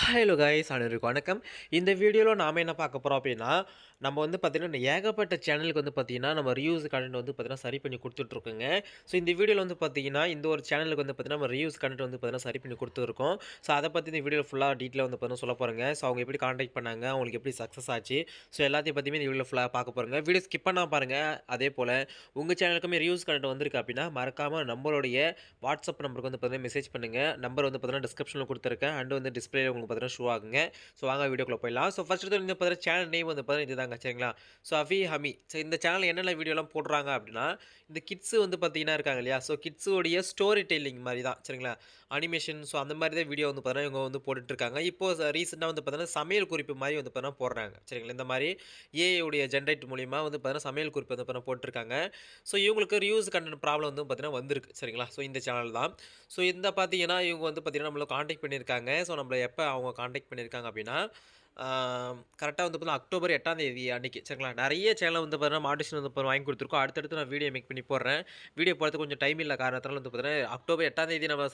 Hello guys அனைவருக்கும் வணக்கம். இந்த வீடியோல நாம என்ன பார்க்க போறோம் அப்படின்னா, நம்ம வந்து பார்த்தீங்கன்னா, ஏகப்பட்ட சேனலுக்கு வந்து பார்த்தீங்கன்னா, நம்ம ரிவ்யூஸ் கன்டென்ட் வந்து பார்த்தீங்கன்னா, சரி பண்ணி குடுத்துட்டுருக்கோங்க. ஸோ இந்த வீடியோல வந்து பார்த்தீங்கன்னா, இந்த ஒரு சேனலுக்கு வந்து பார்த்தீங்கன்னா, நம்ம ரிவ்யூஸ் கன்டென்ட் வந்து பார்த்தீங்கன்னா, சரி பண்ணி குடுத்துருக்கோம். ஸோ அத பத்தி இந்த வீடியோல ஃபுல்லா டீட்டெயிலா வந்து பார்த்தீங்கன்னா சொல்ல போறேங்க. ஸோ அவங்க எப்படி கான்டாக்ட் பண்ணாங்க, அவங்களுக்கு எப்படி சக்சஸ் ஆச்சு, ஸோ எல்லாத்தையும் பத்தியுமே இந்த வீடியோல ஃபுல்லா பார்க்க போறோங்க. வீடியோ ஸ்கிப் பண்ணாம பாருங்க. அதேபோல உங்க சேனலுக்குமே ரிவ்யூஸ் கன்டென்ட் வந்திருக்கு அப்படின்னா, மறக்காம நம்மளுடைய வாட்ஸ்அப் நம்பருக்கு வந்து பார்த்தீங்கன்னா, மெசேஜ் பண்ணுங்க. நம்பர் வந்து பார்த்தீங்கன்னா, டிஸ்கிரிப்ஷன்ல குடுத்துருக்கேன். அண்ட் வந்து டிஸ்ப்ளேல உங்களுக்கு பார்த்தீங்கன்னா ஷோ ஆகுங்க. ஸோ வாங்க வீடியோக்குள்ள போயிடலாம். ஸோ ஃபர்ஸ்ட் வந்து பார்த்தீங்கன்னா சேனல் நேம் வந்து பார்த்தீங்கன்னா இதுதாங்க சரிங்களா. ஸோ அஃபி ஹமி. ஸோ இந்த சேனல்ல என்னென்ன வீடியோலாம் போடுறாங்க அப்படின்னா, இந்த கிட்ஸ் வந்து பார்த்தீங்கன்னா இருக்காங்க இல்லையா? ஸோ கிட்ஸோடைய ஸ்டோரி டெல்லிங் மாரி தான் சரிங்களா. அனிமேஷன் ஸோ அந்த மாரி தான் வீடியோ வந்து பார்த்தீங்கன்னா இவங்க வந்து போட்டுட்டு இருக்காங்க. இப்போ ரீசென்ட்டா வந்து பார்த்தீங்கன்னா சமையல் குறிப்பு மாரி வந்து பார்த்தீங்கன்னா போடுறாங்க. சரிங்களா. இந்த மாரி ஏஐ உடைய ஜெனரேட் மூலியமா வந்து பார்த்தீங்கன்னா சமையல் குறிப்பு வந்து பார்த்தீங்கன்னா போட்டுருக்காங்க. ஸோ இவங்களுக்கு ரிவ்யூஸ் கன்டென்ட் ப்ராப்ளம் வந்து பார்த்தீங்கன்னா வந்திருக்கு. சரிங்களா. ஸோ இந்த சேனல் தான். ஸோ இந்த பார்த்தீங்கன்னா இவங்க வந்து பார்த்தீங்கன்னா நம்மள கான்டாக்ட் பண்ணியிருக்காங்க. ஸோ நம்மள எப்ப அவங்க கான்டாக்ட் பண்ணியிருக்காங்க அப்படின்னா, கரெக்ட்டா வந்து பார்த்தீங்கன்னா அக்டோபர் 8ஆம் தேதி அன்னைக்கு சரிங்களா. நெறைய சேனல் வந்து பார்த்தீங்கன்னா மாடிஷன் வந்து வாங்கி குடுத்துருக்கோம். அடுத்தடுத்து நான் வீடியோ மேக் பண்ணி போடுறேன். வீடியோ போடுறதுக்கு கொஞ்சம் டைம் இல்ல காரணத்தினால வந்து பார்த்தீங்கன்னா, அக்டோபர் 8ஆம் தேதி நம்ம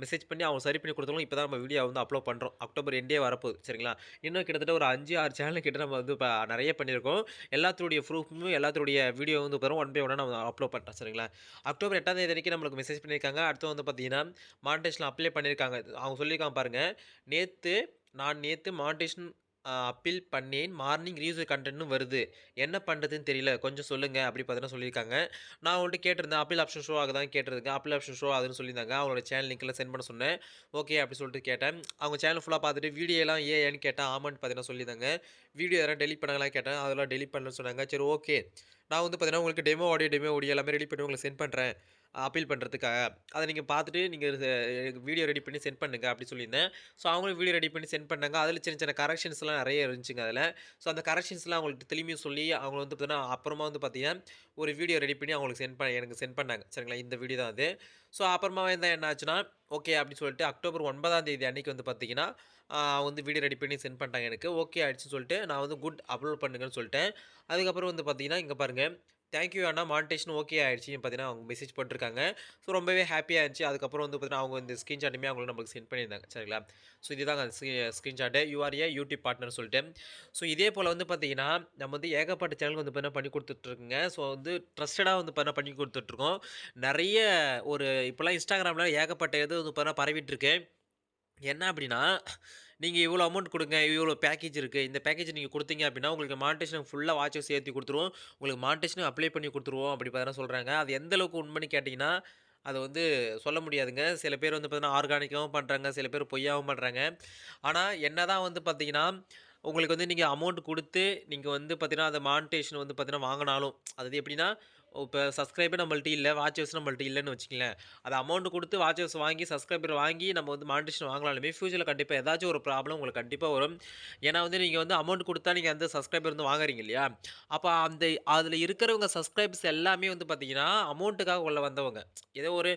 மெசேஜ் பண்ணி அவங்க சரி பண்ணி குடுத்தாலும் இப்ப தான் நம்ம வீடியோ வந்து அப்லோட் பண்றோம். அக்டோபர் எண்டே வரப்போகுது சரிங்களா. இன்னும் கிட்டத்தட்ட ஒரு 5, 6 சேனல் கிட்ட நம்ம வந்து நெறைய பண்ணியிருக்கோம். எல்லாத்துடைய ப்ரூஃப்ம் எல்லாத்துடைய வீடியோ வந்து பாருங்க ஒன் பை ஒன்னா நம்ம அப்லோட் பண்றோம் சரிங்களா. அக்டோபர் 8ஆம் தேதி அன்னைக்கு நம்மளுக்கு மெசேஜ் பண்ணியிருக்காங்க. அடுத்து வந்து பார்த்தீங்கன்னா, மானிடைசேஷன் அப்ளை பண்ணியிருக்காங்க. அவங்க சொல்லியிருக்காங்க பாருங்க. நேத்து நேத்து மானிடைசேஷன் அப்பீல் பண்ணேன். மார்னிங் ரிவ்யூ கன்டென்ட்னு வருது. என்ன பண்றதுன்னு தெரியல. கொஞ்சம் சொல்லுங்க அப்படி பார்த்தீங்கன்னா சொல்லியிருக்காங்க. நான் அவங்கள்ட்ட கேட்டிருந்தேன். அப்பீல் ஆப்ஷன் ஷோ ஆகுதான்னு கேட்டிருந்தேன். அப்பீல் ஆப்ஷன் ஷோ ஆகுதுன்னு சொல்லியிருந்தாங்க. அவங்களோட சேனல் லிங்க்லாம் சென்ட் பண்ண சொன்னேன். ஓகே அப்படி சொல்லிட்டு கேட்டேன். அவங்க சேனல் ஃபுல்லா பார்த்துட்டு வீடியோலாம் ஏன்னு கேட்டேன். ஆமான்னு பார்த்தீங்கன்னா சொல்லியிருந்தாங்க. வீடியோ யாராவது டெலீட் பண்ணாங்களான்னு கேட்டேன். அதெல்லாம் டெலீட் பண்ணலன்னு சொன்னாங்க. சரி ஓகே. நான் வந்து பார்த்தீங்கன்னா உங்களுக்கு டெமோ ஆடியோ எல்லாமே ரெடி பண்ணி உங்களுக்கு சென்ட் பண்றேன். அப்பீல் பண்றதுக்காக. அத நீங்க பார்த்துட்டு நீங்க வீடியோ ரெடி பண்ணி சென்ட் பண்ணுங்க அப்படி சொல்லியிருந்தேன். ஸோ அவங்களும் வீடியோ ரெடி பண்ணி சென்ட் பண்ணாங்க. அதில சின்ன சின்ன கரெக்ஷன்ஸ்லாம் நெறைய இருந்துச்சுங்க அதில. ஸோ அந்த கரெக்ஷன்ஸ்லாம் அவங்கள்ட்ட திரும்பியும் சொல்லி அவங்க வந்து பார்த்தீங்கன்னா, அப்புறமா வந்து பார்த்தீங்கன்னா, ஒரு வீடியோ ரெடி பண்ணி அவங்களுக்கு எனக்கு சென்ட் பண்ணாங்க. சரிங்களா. இந்த வீடியோ தான் அது. ஸோ அப்புறமா வந்து என்ன ஆச்சுன்னா, ஓகே அப்படின்னு சொல்லிட்டு அக்டோபர் 9ஆம் தேதி அன்னைக்கு வந்து பார்த்தீங்கன்னா, வந்து வீடியோ ரெடி பண்ணி சென்ட் பண்ணிட்டாங்க எனக்கு. ஓகே ஆயிடுச்சுன்னு சொல்லிட்டு நான் வந்து குட் அப்லோட் பண்ணுங்கன்னு சொல்லிட்டேன். அதுக்கப்புறம் வந்து பார்த்தீங்கன்னா, இங்க பாருங்க. தேங்க் யூ அண்ணா மானிடைசேஷன் ஓகே ஆயிடுச்சுன்னு பார்த்தீங்கன்னா, அவங்க மெசேஜ் போட்டுருக்காங்க. ஸோ ரொம்பவே ஹேப்பியா இருந்துச்சு. அதுக்கப்புறம் வந்து பார்த்தீங்கன்னா, அவங்க இந்த ஸ்கிரீன்ஷாட்டுமே அவங்களுக்கு நமக்கு சென்ட் பண்ணியிருந்தாங்க. சரிங்களா. ஸோ இதுதாங்க அந்த ஸ்கிரீன்ஷாட்டு. யூ ஆர் யூடியூப் பார்ட்னர்னு சொல்லிட்டு. ஸோ இதே போல வந்து பார்த்தீங்கன்னா, நம்ம வந்து ஏகப்பட்ட சேனலுக்கு வந்து பார்த்தீங்கன்னா பண்ணி குடுத்துட்டுருக்கோங்க. ஸோ வந்து ட்ரஸ்டடா வந்து பார்த்தீங்கன்னா பண்ணி குடுத்துட்டுருக்கோம். நெறைய ஒரு இப்போலாம் Instagramல ஏகப்பட்ட இது வந்து பார்த்தீங்கன்னா பரவிட்டு இருக்கு. என்ன அப்டின்னா, நீங்க இவ்வளோ அமௌண்ட் குடுங்க. இவ்வளோ பேக்கேஜ் இருக்கு. இந்த பேக்கேஜ் நீங்க குடுத்தீங்க அப்டின்னா, உங்களுக்கு மானிடைசேஷன் ஃபுல்லா வாட்ச் ஹவர்ஸ் ஏத்தி குடுத்துருவோம். உங்களுக்கு மானிடைசேஷனும் அப்ளை பண்ணி குடுத்துருவோம். அப்டி பார்த்தீங்கன்னா சொல்றாங்க. அது எந்த அளவுக்கு உண்மைன்னு கேட்டீங்கன்னா, அத வந்து சொல்ல முடியாதுங்க. சில பேர் வந்து பார்த்தீங்கன்னா, ஆர்கானிக்காவும் பண்றாங்க. சில பேர் பொய்யாவும் பண்றாங்க. ஆனா, என்னதான் வந்து பார்த்தீங்கன்னா, உங்களுக்கு வந்து நீங்க அமௌண்ட் குடுத்து, நீங்க வந்து பார்த்தீங்கன்னா, அந்த மானிடைசேஷன் வந்து பார்த்தீங்கன்னா வாங்குனாலும், அதாவது எப்டின்னா, இப்ப சப்ஸ்கிரைபர் நம்மள்ட்ட இல்ல. வாட்ச் ஹவர்ஸ் நம்மள்ட்ட இல்லன்னு வச்சுக்கங்களேன். அது அமௌண்ட் குடுத்து வாட்ச் ஹவர்ஸ் வாங்கி, சப்ஸ்கிரைபர் வாங்கி நம்ம வந்து மானிடைசேஷன் வாங்கினாலுமே, ஃபியூச்சர்ல கண்டிப்பா ஏதாச்சும் ஒரு ப்ராப்ளம் உங்களுக்கு கண்டிப்பா வரும். ஏன்னா வந்து நீங்க வந்து அமௌண்ட் குடுத்தா நீங்க அந்த சப்ஸ்கிரைபர் வந்து வாங்குறீங்க இல்லையா? அப்ப அந்த அதுல இருக்கிறவங்க சப்ஸ்கிரைபர்ஸ் எல்லாமே வந்து பார்த்தீங்கன்னா, அமௌண்ட்டுக்காக உள்ள வந்தவங்க. ஏதோ ஒரு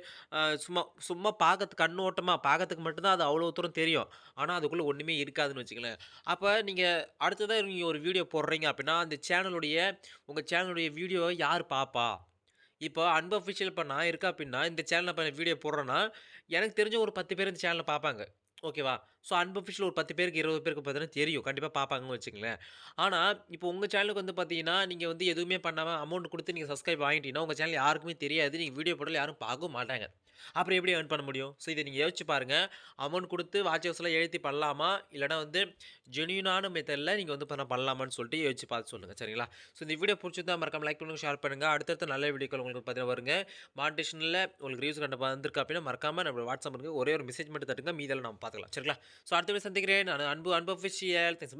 சும்மா சும்மா பார்க்கறதுக்கு கண்ணோட்டமா பார்க்கறதுக்கு மட்டும் தான் அது அவ்வளோ தூரம் தெரியும். ஆனா அதுக்குள்ள ஒண்ணுமே இருக்காதுன்னு வச்சுக்கங்களேன். அப்ப நீங்க அடுத்ததா நீங்க ஒரு வீடியோ போடுறீங்க அப்படின்னா, அந்த உங்க சேனலுடைய வீடியோவ யார் பார்ப்பா? இப்போ அன்அஃபிஷியல் இப்ப நான் இருக்கேன் அப்டின்னா, இந்த சேனல்ல இப்ப நான் வீடியோ போடுறேன்னா, எனக்கு தெரிஞ்ச ஒரு 10 பேர் இந்த சேனல பார்ப்பாங்க. ஓகேவா? ஸோ அன்அஃபிஷியல் ஒரு 10 பேருக்கு, 20 பேருக்கு பார்த்தீங்கன்னா தெரியும். கண்டிப்பா பார்ப்பாங்கன்னு வச்சுக்கங்களேன். ஆனா, இப்போ உங்க சேனலுக்கு வந்து பார்த்தீங்கன்னா, நீங்க வந்து எதுவுமே பண்ணாம அமௌண்ட் குடுத்து நீங்க சப்ஸ்கிரைப் வாங்கிட்டீங்கன்னா, உங்க சேனல் யாருக்குமே தெரியாது. நீங்க வீடியோ போட்டாலும் யாரும் பார்க்கவும் மாட்டாங்க. அப்புறம் எப்படி ஏர்ன் பண்ண முடியும்? ஸோ இத நீங்க யோசிச்சு பாருங்க. அமௌண்ட் குடுத்து வாட்ச் ஹவர்ஸ்லாம் ஏத்தி பண்ணலாமா? இல்லன்னா வந்து ஜென்யூனான மெத்தட்ல நீங்க வந்து பண்ணலாமான்னு சொல்லிட்டு யோசிச்சு பார்த்து சொல்லுங்க. சரிங்களா? ஸோ இந்த வீடியோ புடிச்சிருந்தா மறக்காம லைக் பண்ணுங்க, ஷேர் பண்ணுங்க. அடுத்தடுத்த நல்ல வீடியோக்கள் உங்களுக்கு பார்த்தீங்கன்னா வருங்க. மானிடைசேஷன்ல உங்களுக்கு ரிவ்யூஸ் கண்டென்ட் வந்திருக்கு அப்படின்னா, மறக்காம நம்மளோட வாட்ஸ்அப் நம்பருக்கு ஒரே ஒரு மெசேஜ் மட்டும் தட்டுங்க. மீதியெல்லாம் நம்ம பார்த்துக்கலாம். சரிங்களா? ஸோ அடுத்த வீடியோல சந்திக்கிறேன். நான் அன்பு அன்பு அஃபிஷியல். தேங்க்ஸ்.